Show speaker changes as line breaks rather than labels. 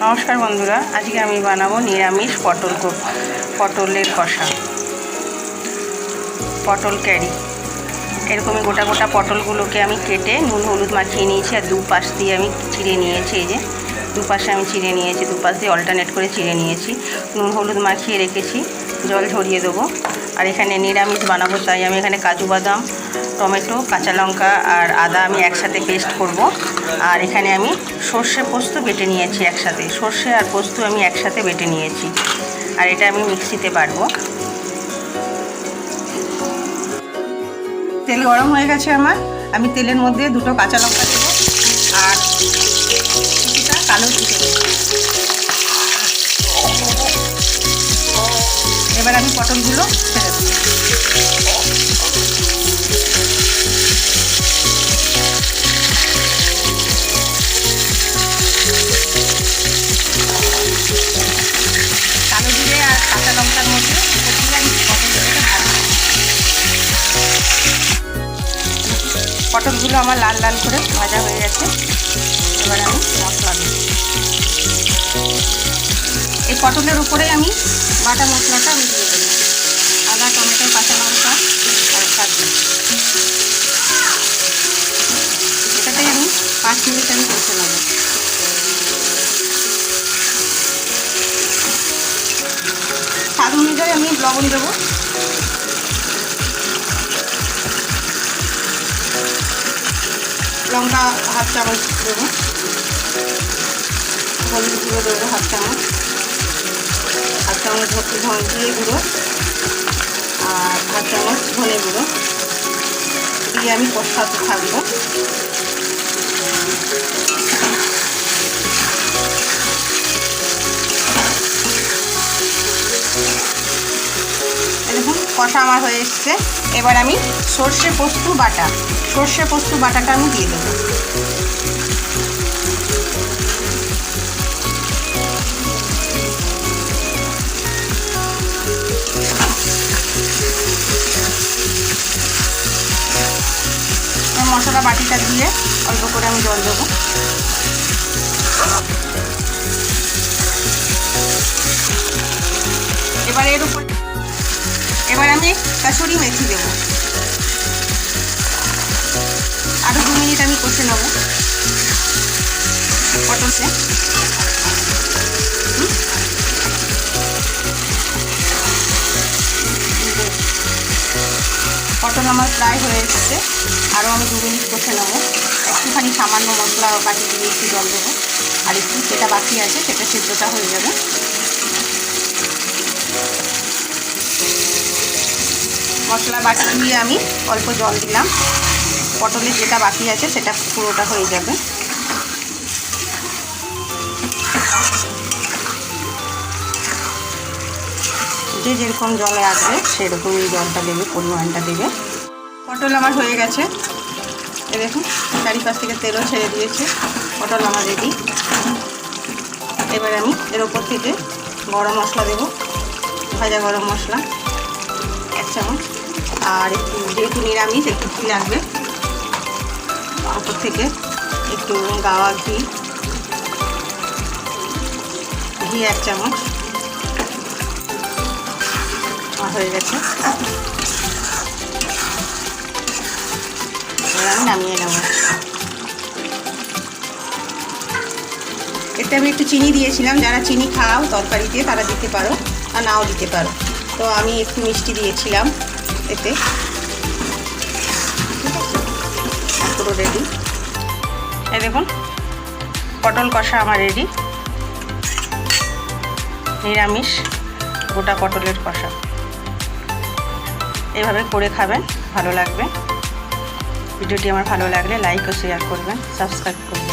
নমস্কার বন্ধুরা, আজকে আমি বানাবো নিরামিষ পটলের কষা, পটল ক্যারি। এরকমই গোটা গোটা পটলগুলোকে আমি কেটে নুন হলুদ মাখিয়ে নিয়েছি, আর দুপাশ দিয়ে আমি চিড়ে নিয়েছি। এই যে দুপাশে আমি চিড়ে নিয়েছি, দুপাশ দিয়ে অল্টারনেট করে চিড়ে নিয়েছি, নুন হলুদ মাখিয়ে রেখেছি। জল ঝরিয়ে দেবো। আর এখানে নিরামিষ বানাবো, তাই আমি এখানে কাজু বাদাম, টমেটো, কাঁচা লঙ্কা আর আদা আমি একসাথে পেস্ট করব। আর এখানে আমি সর্ষে পোস্ত বেটে নিয়েছি একসাথে, সর্ষে আর পোস্ত আমি একসাথে বেটে নিয়েছি। আর এটা আমি মিক্সিতে বাটবো। তেল গরম হয়ে গেছে আমার। আমি তেলের মধ্যে দুটো কাঁচা লঙ্কা দেবো আর কিছুটা কালো জিরে দেবো। এবার আমি পটলগুলো ছেড়ে দেবো। কালো জিরে আর কাঁচা লঙ্কার মধ্যে আমি পটলগুলোকে ভাজবো। পটলগুলো আমার লাল লাল করে ভাজা হয়ে গেছে। এবার আমি মশলা দেব। এই পটলের উপরে আমি বাটা মশলাটা আমি দিয়ে দেবো। আদা, টমেটো, কাঁচা লঙ্কা আর কাজু। এটাতে আমি 5 মিনিট আমি কষে নেব। স্বাদ অনুযায়ী আমি লবণ দেবো। লঙ্কা হাফ চামচ দেবো, হলুদ গুঁড়ো দেবো হাফ চামচ ভর্তি জিরে গুঁড়ো আর হাফ চামচ ধনে গুঁড়ো দিয়ে আমি কষাতে থাকবো। দেখুন কষা আমার হয়ে এসছে। এবার আমি সর্ষে পোস্ত বাটাটা আমি দিয়ে দেবো। মশলা বাটিটা দিয়ে অল্প করে আমি জল দেবো। এবার আমি কাসুরি মেথি দেবো। আরও 2 মিনিট আমি কষে নেব পটলকে। পটল আমার প্রায় হয়ে এসছে। আরও আমি 2 মিনিট কষে নেব। একটুখানি সামান্য মশলা বাটি দিয়ে একটু জল দেবো। আর একটু যেটা বাকি আছে সেটা সিদ্ধটা হয়ে যাবে। মশলা বাটি দিয়ে আমি অল্প জল দিলাম। পটলের যেটা বাকি আছে সেটা পুরোটা হয়ে যাবে। যে যেরকম জলে আসবে সেরকমই জলটা দেবে, পরিমাণটা দেবে। পটল আমার হয়ে গেছে। এই দেখুন চারিপাশ থেকে তেলও ছেড়ে দিয়েছে। পটল আমার রেডি। এবার আমি এর ওপর থেকে গরম মশলা দেব, ভাজা গরম মশলা 1 চামচ। আর একটু যেহেতু নিরামিষ একটু ঘি লাগবে, ওপর থেকে একটু গাওয়া ঘি 1 চামচ হয়ে গেছে। এবার আমি নামিয়ে নেব। এতে আমি একটু চিনি দিয়েছিলাম, যারা চিনি খাও তরকারিতে তারা দিতে পারো আর নাও দিতে পারো। তো আমি একটু মিষ্টি দিয়েছিলাম এতে। ঠিক আছে, পুরো রেডি। এই দেখুন পটল কষা আমার রেডি। নিরামিষ গোটা পটলের কষা। এভাবে করে খাবেন, ভালো লাগবে। ভিডিওটি আমার ভালো লাগলে লাইক ও শেয়ার করবেন, সাবস্ক্রাইব করবেন।